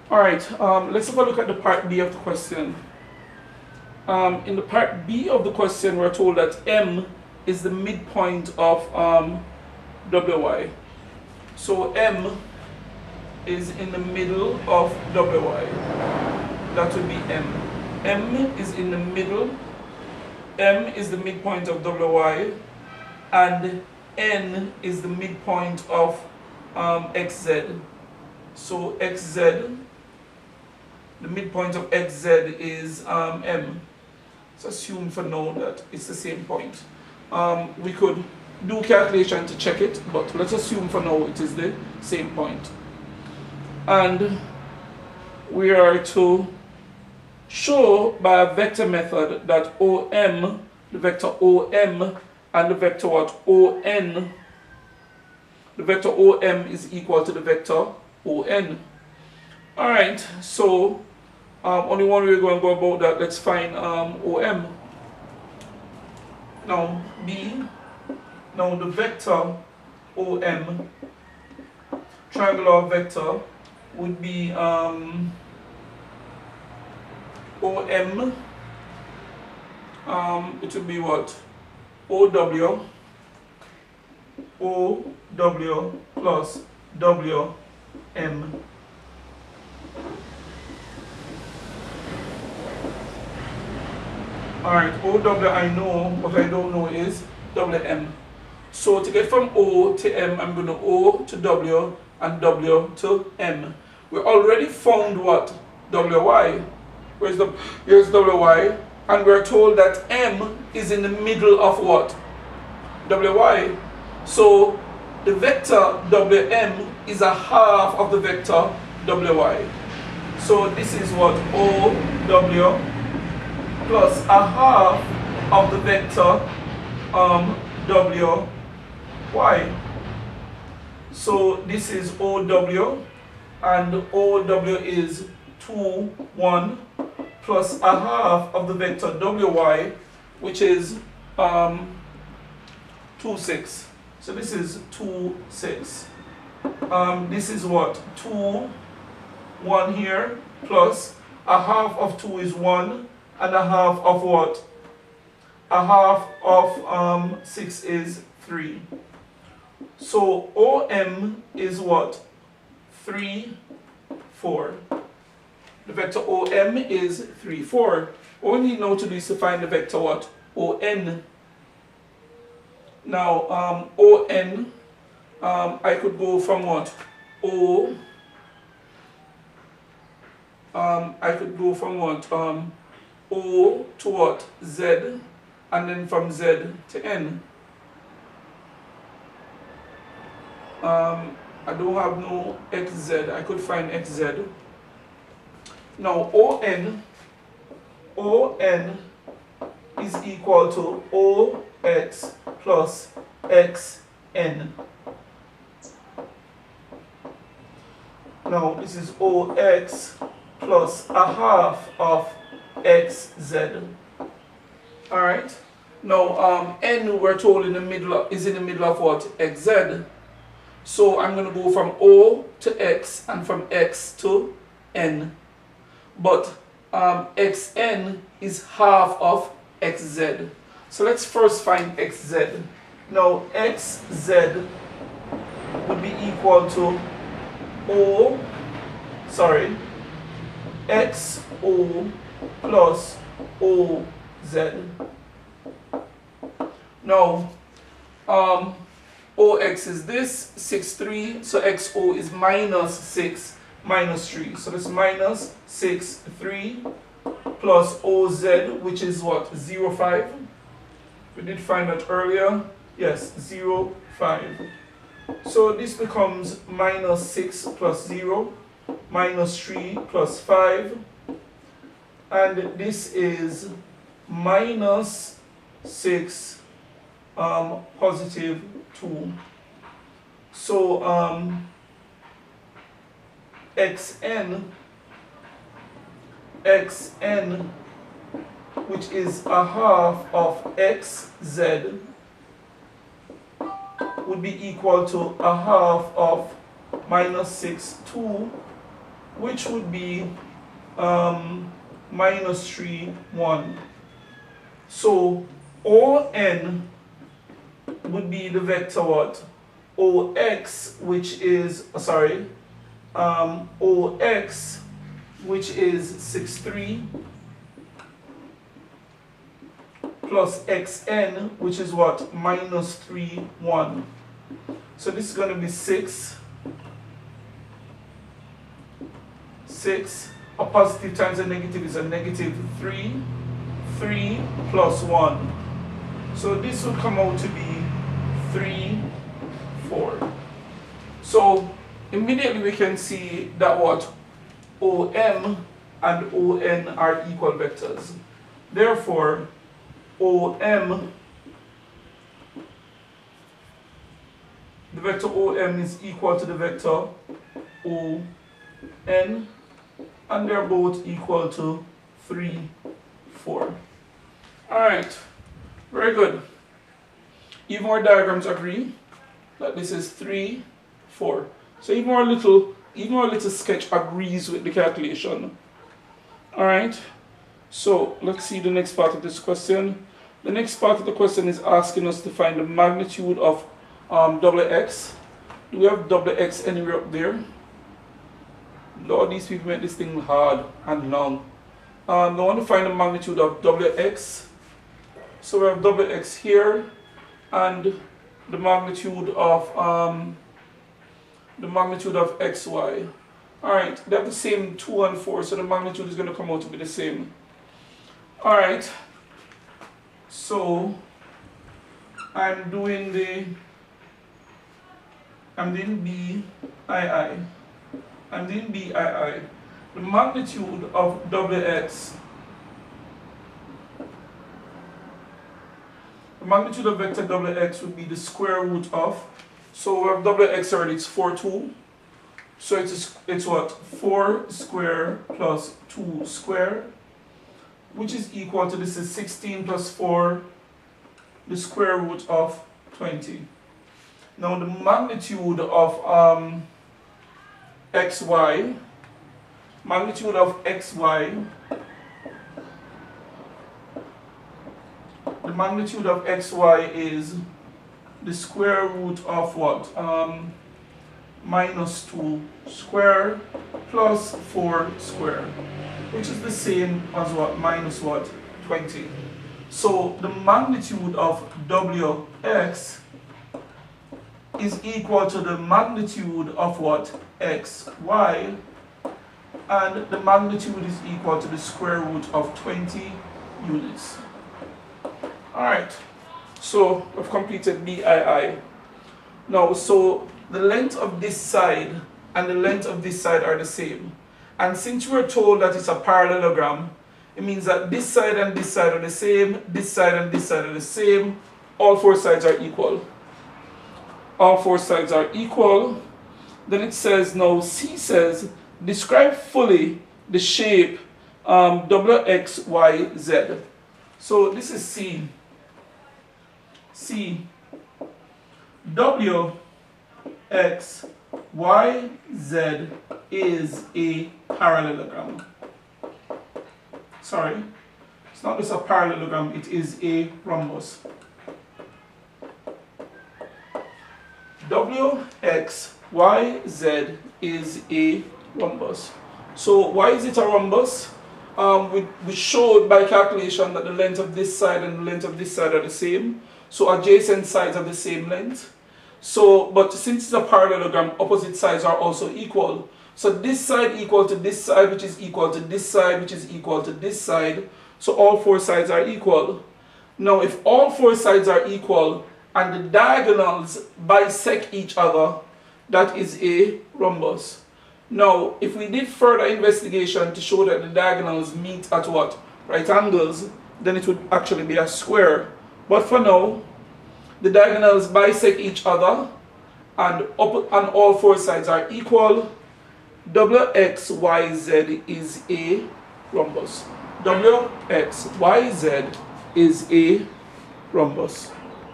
All right, let's have a look at the part B of the question. In the part B of the question, we're told that M is the midpoint of WY. So M is in the middle of WY. That would be M. M is in the middle. M is the midpoint of WY, and N is the midpoint of XZ. So XZ, the midpoint of XZ is M. Let's assume for now that it's the same point. We could do calculation to check it, but let's assume for now it is the same point. And we are to show by a vector method that OM, the vector OM, and the vector what? ON, the vector OM is equal to the vector ON. Alright, so only one way we're going to go about that. Let's find OM. Now B, now the vector OM, triangular vector, would be OM, it would be what? OW plus WM. Alright, OW I know, what I don't know is WM. So to get from O to M, I'm going to O to W and W to M. We already found what? WY. Here's WY. And we're told that M is in the middle of what? WY. So the vector WM is a half of the vector WY. So this is what? OW plus a half of the vector WY. So this is OW, and OW is 2, 1, plus a half of the vector WY, which is 2, 6. So this is 2, 6. This is what? 2, 1 here, plus a half of 2 is 1, and a half of what? A half of 6 is 3. So OM is what? 3, 4. The vector OM is 3, 4. All we need now to do is to find the vector what? ON. Now ON, I could go from what? I could go from what? O to what? Z, and then from Z to N. I don't have no XZ. I could find XZ. Now ON is equal to OX plus XN. Now this is OX plus a half of XZ. Alright. Now N, we're told is in the middle of what? XZ. So I'm going to go from O to X and from X to N. But XN is half of XZ. So let's first find XZ. Now XZ would be equal to XO plus OZ. Now OX is this, 6, 3, so XO is minus 6, minus 3. So this minus 6, 3, plus OZ, which is what? 0, 5. We did find that earlier. Yes, 0, 5. So this becomes minus 6 plus 0, minus 3 plus 5. And this is minus 6, positive 2. So xn, which is a half of xz, would be equal to a half of minus 6, 2 which would be minus 3, 1. So ON would be the vector what? OX, which is, OX, which is 6, 3, plus XN, which is what? Minus 3, 1. So this is going to be 6. 6. A positive times a negative is a negative 3. 3 plus 1. So this would come out to be 3, 4. So immediately we can see that what? OM and ON are equal vectors. Therefore, OM, the vector OM is equal to the vector ON, and they're both equal to 3, 4. Alright, very good. Even our diagrams agree that this is 3, 4. So even our little sketch agrees with the calculation. Alright, so let's see the next part of this question. The next part of the question is asking us to find the magnitude of WX. Do we have WX anywhere up there? Lord, these people make this thing hard and long. I want to find the magnitude of WX. So we have WX here, and the magnitude of XY. Alright, they have the same 2 and 4, so the magnitude is going to come out to be the same. Alright, so I'm doing BII. I'm doing BII. The magnitude of WX, the magnitude of vector WX would be the square root of, so we have WX already, it's 4, 2. So it's what? 4 square plus 2 square, which is equal to, this is 16 plus 4, the square root of 20. Now the magnitude of XY, the magnitude of XY is the square root of what? Minus 2 square plus 4 square, which is the same as what? Minus what? 20. So the magnitude of WX is equal to the magnitude of what? XY, and the magnitude is equal to the square root of 20 units. Alright, so we've completed BII. Now, so the length of this side and the length of this side are the same. And since we're told that it's a parallelogram, it means that this side and this side are the same, this side and this side are the same, all 4 sides are equal. All 4 sides are equal. Then it says, now C says, describe fully the shape WXYZ. So this is C. C. WXYZ is a parallelogram. Sorry, it's not just a parallelogram, it is a rhombus. WXYZ is a rhombus. So why is it a rhombus? We showed by calculation that the length of this side and the length of this side are the same. So adjacent sides are the same length. So, but since it's a parallelogram, opposite sides are also equal. So this side equal to this side, which is equal to this side, which is equal to this side. So all 4 sides are equal. Now, if all 4 sides are equal and the diagonals bisect each other, that is a rhombus. Now, if we did further investigation to show that the diagonals meet at what? Right angles, then it would actually be a square. But for now, the diagonals bisect each other and all 4 sides are equal. WXYZ is a rhombus. WXYZ is a rhombus.